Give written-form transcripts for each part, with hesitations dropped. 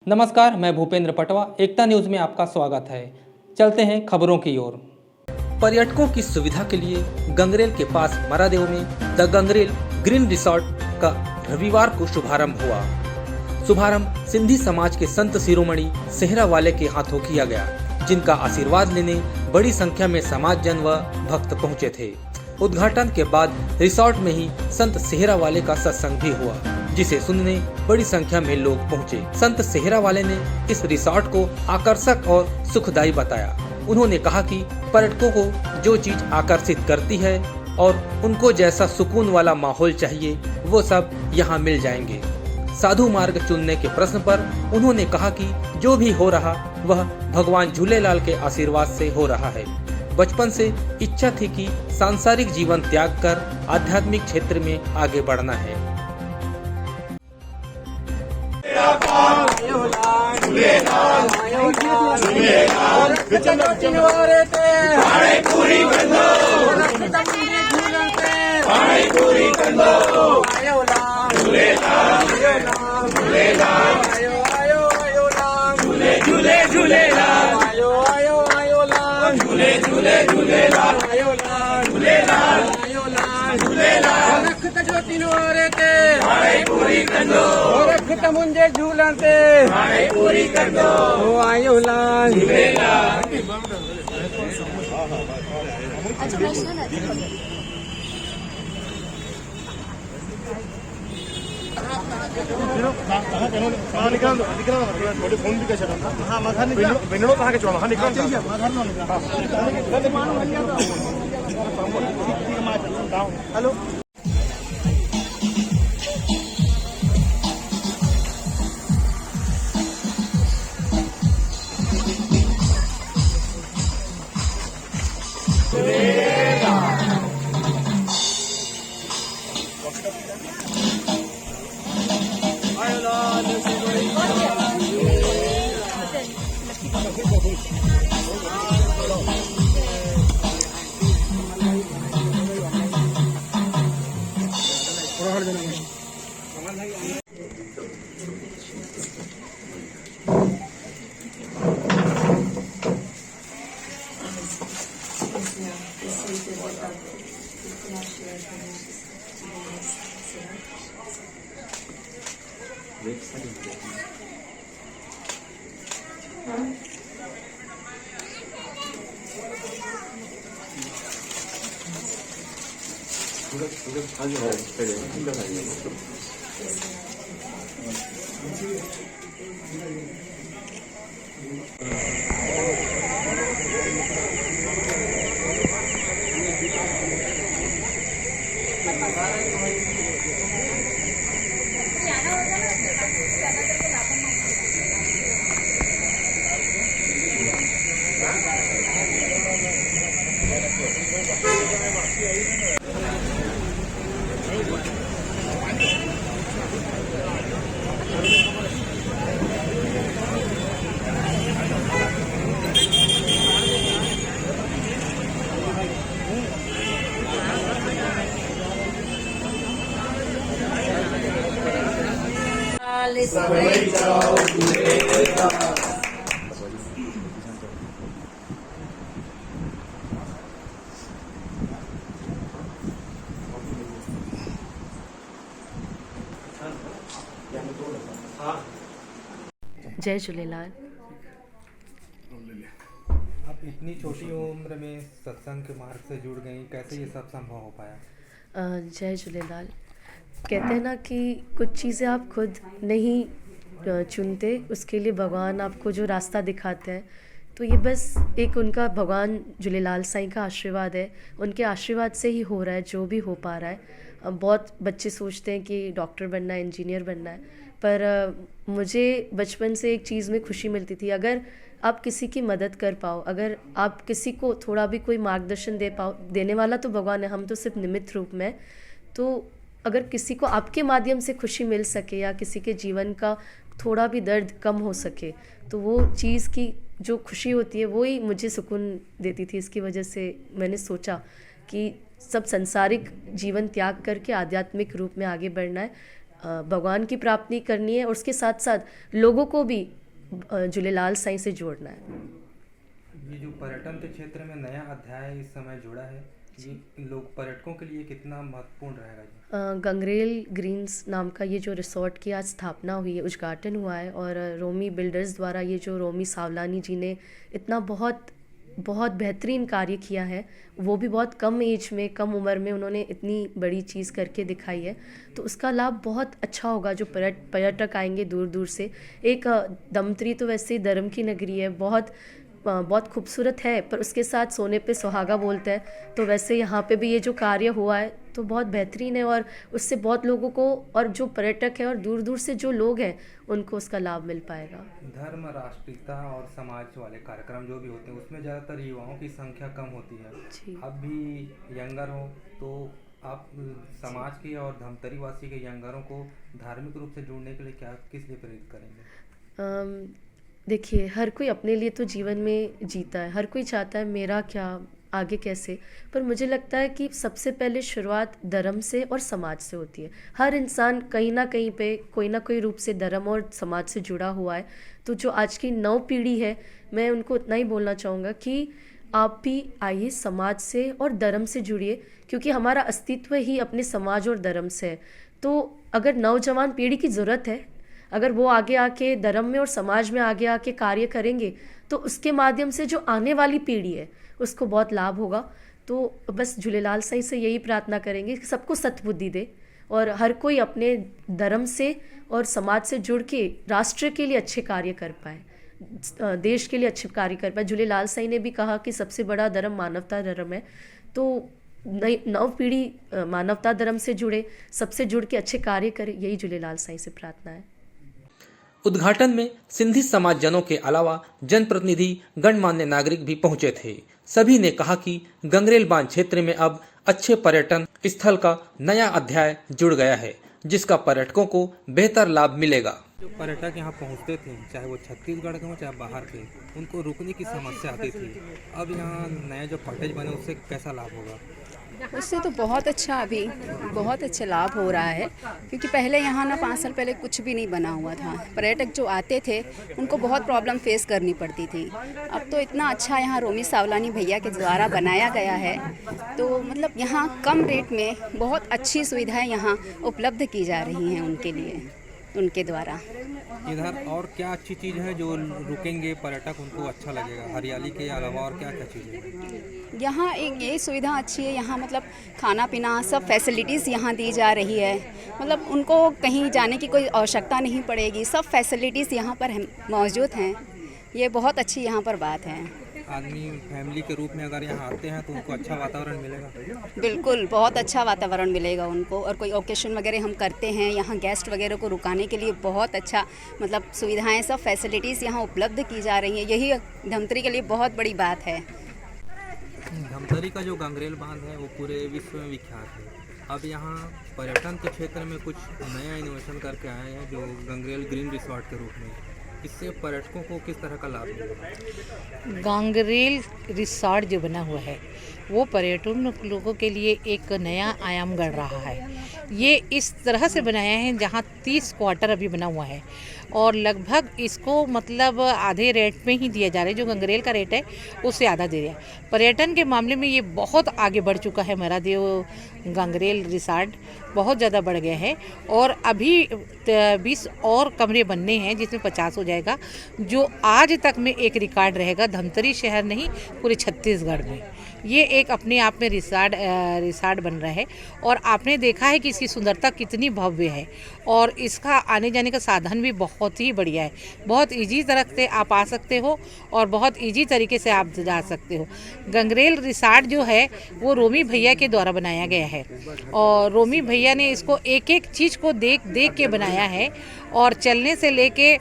नमस्कार, मैं भूपेंद्र पटवा। एकता न्यूज़ में आपका स्वागत है। चलते हैं खबरों की ओर। पर्यटकों की सुविधा के लिए गंगरेल के पास मरादेव में द गंगरेल ग्रीन रिसोर्ट का रविवार को शुभारंभ हुआ। शुभारंभ सिंधी समाज के संत शिरोमणि सेहरा वाले के हाथों किया गया, जिनका आशीर्वाद लेने बड़ी संख्या में समाज जन व भक्त पहुंचे थे। उद्घाटन के बाद रिसोर्ट में ही संत सेहरा वाले का सत्संग भी हुआ, जिसे सुनने बड़ी संख्या में लोग पहुंचे। संत सेहरा वाले ने इस रिसोर्ट को आकर्षक और सुखदायी बताया। उन्होंने कहा कि पर्यटकों को जो चीज आकर्षित करती है और उनको जैसा सुकून वाला माहौल चाहिए वो सब यहाँ मिल जाएंगे। साधु मार्ग चुनने के प्रश्न पर उन्होंने कहा कि जो भी हो रहा वह भगवान झूलेलाल के आशीर्वाद से हो रहा है। बचपन से इच्छा थी कि सांसारिक जीवन त्याग कर आध्यात्मिक क्षेत्र में आगे बढ़ना है। मुंहिंजे झूलण ते पूरी कर दो आयो लाल फोन भी कैसे भिंडो कहाँ के चौड़ा हेलो जय झूलेलाल। आप इतनी छोटी उम्र में सत्संग के मार्ग से जुड़ गई, कैसे ये सब संभव हो पाया? जय झूलेलाल। कहते हैं ना कि कुछ चीज़ें आप खुद नहीं चुनते, उसके लिए भगवान आपको जो रास्ता दिखाते हैं, तो ये बस एक उनका भगवान झूलेलाल साईं का आशीर्वाद है। उनके आशीर्वाद से ही हो रहा है जो भी हो पा रहा है। बहुत बच्चे सोचते हैं कि डॉक्टर बनना है, इंजीनियर बनना है, पर मुझे बचपन से एक चीज़ में खुशी मिलती थी। अगर आप किसी की मदद कर पाओ, अगर आप किसी को थोड़ा भी कोई मार्गदर्शन दे पाओ, देने वाला तो भगवान है, हम तो सिर्फ निमित्त रूप में। तो अगर किसी को आपके माध्यम से खुशी मिल सके या किसी के जीवन का थोड़ा भी दर्द कम हो सके, तो वो चीज़ की जो खुशी होती है वो ही मुझे सुकून देती थी। इसकी वजह से मैंने सोचा कि सब संसारिक जीवन त्याग करके आध्यात्मिक रूप में आगे बढ़ना है। भगवान की प्राप्ति करनी है और उसके साथ साथ लोगों को भी झूलेलाल साईं से जोड़ना है। ये जो पर्यटन के क्षेत्र में नया अध्याय इस समय जुड़ा है, ये लोग पर्यटकों के लिए कितना महत्वपूर्ण रहेगा जी? गंगरेल ग्रीन्स नाम का ये जो रिसोर्ट की आज स्थापना हुई है, उद्घाटन हुआ है, और रोमी बिल्डर्स द्वारा ये जो रोमी सावलानी जी ने इतना बहुत बेहतरीन कार्य किया है, वो भी बहुत कम एज में, कम उम्र में उन्होंने इतनी बड़ी चीज़ करके दिखाई है, तो उसका लाभ बहुत अच्छा होगा जो पर्यटक आएंगे दूर दूर से। एक दमतरी तो वैसे ही धर्म की नगरी है, बहुत खूबसूरत है, पर उसके साथ सोने पे सुहागा बोलते हैं, तो वैसे यहाँ पे भी ये जो कार्य हुआ है तो बहुत बेहतरीन है, और उससे बहुत लोगों को, और जो पर्यटक हैं और दूर दूर से जो लोग हैं उनको उसका लाभ मिल पाएगा। धर्म, राष्ट्रीयता और समाज वाले कार्यक्रम जो भी होते हैं उसमें ज़्यादातर युवाओं की संख्या कम होती है। जी। अब भी यंगर हो तो आप समाज के और धमतरी वासी के यंगरों को धार्मिक रूप से जुड़ने के लिए किस लिए प्रेरित करेंगे? देखिए, हर कोई अपने लिए तो जीवन में जीता है, हर कोई चाहता है मेरा क्या, आगे कैसे, पर मुझे लगता है कि सबसे पहले शुरुआत धर्म से और समाज से होती है। हर इंसान कहीं ना कहीं पे कोई ना कोई रूप से धर्म और समाज से जुड़ा हुआ है, तो जो आज की नव पीढ़ी है, मैं उनको इतना ही बोलना चाहूँगा कि आप भी आइए, समाज से और धर्म से जुड़िए, क्योंकि हमारा अस्तित्व ही अपने समाज और धर्म से है। तो अगर नौजवान पीढ़ी की ज़रूरत है, अगर वो आगे आके धर्म में और समाज में आगे आके कार्य करेंगे, तो उसके माध्यम से जो आने वाली पीढ़ी है उसको बहुत लाभ होगा। तो बस झूलेलाल साईं से यही प्रार्थना करेंगे कि सबको सद्बुद्धि दे और हर कोई अपने धर्म से और समाज से जुड़ के राष्ट्र के लिए अच्छे कार्य कर पाए, देश के लिए अच्छे कार्य कर पाए। झूलेलाल साईं ने भी कहा कि सबसे बड़ा धर्म मानवता धर्म है, तो नव पीढ़ी मानवता धर्म से जुड़े, सबसे जुड़ के अच्छे कार्य करे, यही झूलेलाल साईं से प्रार्थना है। उद्घाटन में सिंधी समाज जनों के अलावा जनप्रतिनिधि, गणमान्य नागरिक भी पहुंचे थे। सभी ने कहा कि गंगरेल बांध क्षेत्र में अब अच्छे पर्यटन स्थल का नया अध्याय जुड़ गया है, जिसका पर्यटकों को बेहतर लाभ मिलेगा। जो पर्यटक यहाँ पहुँचते थे, चाहे वो छत्तीसगढ़ के हो चाहे बाहर के, उनको रुकने की समस्या आती थी। अब यहाँ नया जो कॉटेज बने उससे कैसा लाभ होगा? उससे तो बहुत अच्छा, अभी बहुत अच्छा लाभ हो रहा है, क्योंकि पहले यहाँ ना 5 साल पहले कुछ भी नहीं बना हुआ था। पर्यटक जो आते थे उनको बहुत प्रॉब्लम फेस करनी पड़ती थी। अब तो इतना अच्छा यहाँ रोमी सावलानी भैया के द्वारा बनाया गया है, तो मतलब यहाँ कम रेट में बहुत अच्छी सुविधाएं यहाँ उपलब्ध की जा रही हैं उनके लिए, उनके द्वारा। इधर और क्या अच्छी चीज़ है जो रुकेंगे पर्यटक उनको अच्छा लगेगा? हरियाली के अलावा और क्या क्या चीज़ें हैं? यहाँ एक ये सुविधा अच्छी है, यहाँ मतलब खाना पीना सब फैसिलिटीज़ यहाँ दी जा रही है, मतलब उनको कहीं जाने की कोई आवश्यकता नहीं पड़ेगी, सब फैसिलिटीज़ यहाँ पर मौजूद हैं। ये बहुत अच्छी यहाँ पर बात है। आदमी फैमिली के रूप में अगर यहाँ आते हैं तो उनको अच्छा वातावरण मिलेगा? बिल्कुल, बहुत अच्छा वातावरण मिलेगा उनको। और कोई ओकेशन वगैरह हम करते हैं, यहाँ गेस्ट वगैरह को रुकाने के लिए बहुत अच्छा मतलब सुविधाएं, सब फैसिलिटीज़ यहाँ उपलब्ध की जा रही हैं। यही धमतरी के लिए बहुत बड़ी बात है। धमतरी का जो गंगरेल बांध है वो पूरे विश्व में विख्यात है। अब यहाँ पर्यटन के क्षेत्र में कुछ नया इनोवेशन करके आए हैं जो गंगरेल ग्रीन रिसोर्ट के रूप में। इससे पर्यटकों को किस तरह का लाभ मिलेगा? गंगरेल रिसोर्ट जो बना हुआ है वो पर्यटन लोगों के लिए एक नया आयाम गढ़ रहा है। ये इस तरह से बनाया है जहाँ 30 क्वार्टर अभी बना हुआ है और लगभग इसको मतलब आधे रेट में ही दिया जा रहा है। जो गंगरेल का रेट है उससे आधा दे रहा है। पर्यटन के मामले में ये बहुत आगे बढ़ चुका है। मरादेव गंगरेल रिसोर्ट बहुत ज़्यादा बढ़ गया है और अभी 20 और कमरे बनने हैं जिसमें 50 हो जाएगा, जो आज तक में एक रिकॉर्ड रहेगा धमतरी शहर नहीं पूरे छत्तीसगढ़ में। ये एक अपने आप में रिसोर्ट बन रहा है और आपने देखा है कि इसकी सुंदरता कितनी भव्य है और इसका आने जाने का साधन भी बहुत ही बढ़िया है। बहुत इजी तरह से आप आ सकते हो और बहुत इजी तरीके से आप जा सकते हो। गंगरेल रिसोर्ट जो है वो रोमी भैया के द्वारा बनाया गया है और रोमी भैया ने इसको एक एक चीज़ को देख देख के बनाया है और चलने से लेके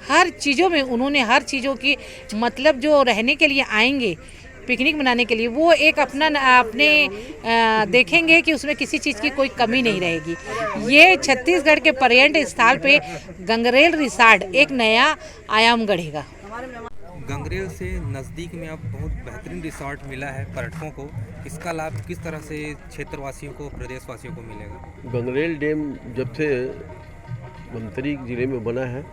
हर चीज़ों में उन्होंने हर चीज़ों की मतलब जो रहने के लिए आएंगे पिकनिक मनाने के लिए वो एक अपने देखेंगे कि उसमें किसी चीज़ की कोई कमी नहीं रहेगी। ये छत्तीसगढ़ के पर्यटन स्थल पे गंगरेल रिसोर्ट एक नया आयाम गढ़ेगा। गंगरेल से नज़दीक में अब बहुत बेहतरीन रिसोर्ट मिला है पर्यटकों को। इसका लाभ किस तरह से क्षेत्रवासियों को, प्रदेशवासियों को मिलेगा? गंगरेल डैम जब से धमतरी जिले में बना है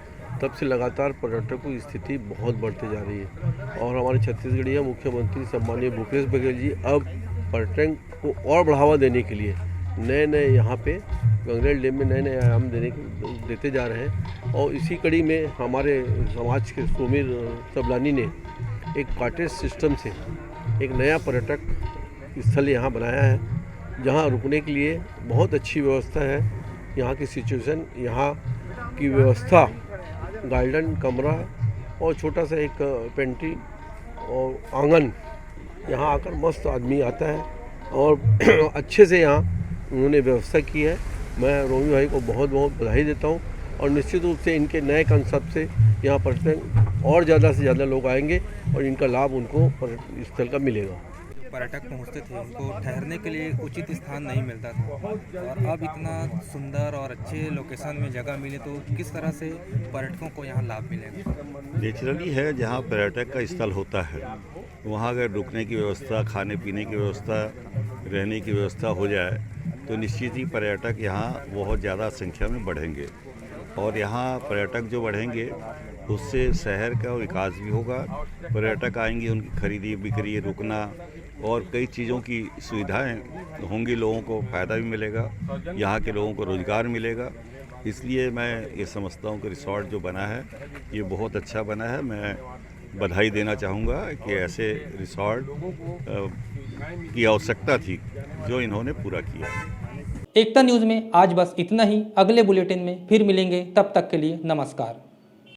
तब से लगातार पर्यटकों की स्थिति बहुत बढ़ती जा रही है और हमारे छत्तीसगढ़ीय मुख्यमंत्री सम्मानीय भूपेश बघेल जी अब पर्यटन को और बढ़ावा देने के लिए नए यहाँ पे गंगरेल डैम में नए आयाम देते जा रहे हैं। और इसी कड़ी में हमारे समाज के सुमीर सबलानी ने एक कॉटेज सिस्टम से एक नया पर्यटक स्थल यहाँ बनाया है जहाँ रुकने के लिए बहुत अच्छी व्यवस्था है। यहाँ की सिचुएशन, यहाँ की व्यवस्था, गार्डन, कमरा और छोटा सा एक पेंट्री और आंगन, यहाँ आकर मस्त आदमी आता है और अच्छे से यहाँ उन्होंने व्यवस्था की है। मैं रोमी भाई को बहुत बहुत बधाई देता हूँ और निश्चित रूप से इनके नए कंसेप्ट से यहाँ पर्यटन और ज़्यादा से ज़्यादा लोग आएंगे और इनका लाभ उनको पर्यटन स्थल का मिलेगा। पर्यटक पहुंचते थे, उनको ठहरने के लिए उचित स्थान नहीं मिलता था और अब इतना सुंदर और अच्छे लोकेशन में जगह मिले तो किस तरह से पर्यटकों को यहाँ लाभ मिलेगा? नेचुरली है, जहाँ पर्यटक का स्थल होता है वहाँ अगर रुकने की व्यवस्था, खाने पीने की व्यवस्था, रहने की व्यवस्था हो जाए तो निश्चित ही पर्यटक यहाँ बहुत ज़्यादा संख्या में बढ़ेंगे और यहाँ पर्यटक जो बढ़ेंगे उससे शहर का विकास भी होगा। पर्यटक आएंगे, उनकी खरीदी बिक्री, रुकना और कई चीज़ों की सुविधाएं होंगी, लोगों को फ़ायदा भी मिलेगा, यहाँ के लोगों को रोज़गार मिलेगा। इसलिए मैं ये समझता हूँ कि रिसॉर्ट जो बना है ये बहुत अच्छा बना है। मैं बधाई देना चाहूँगा कि ऐसे रिसॉर्ट की आवश्यकता थी जो इन्होंने पूरा किया। एकता न्यूज़ में आज बस इतना ही। अगले बुलेटिन में फिर मिलेंगे, तब तक के लिए नमस्कार।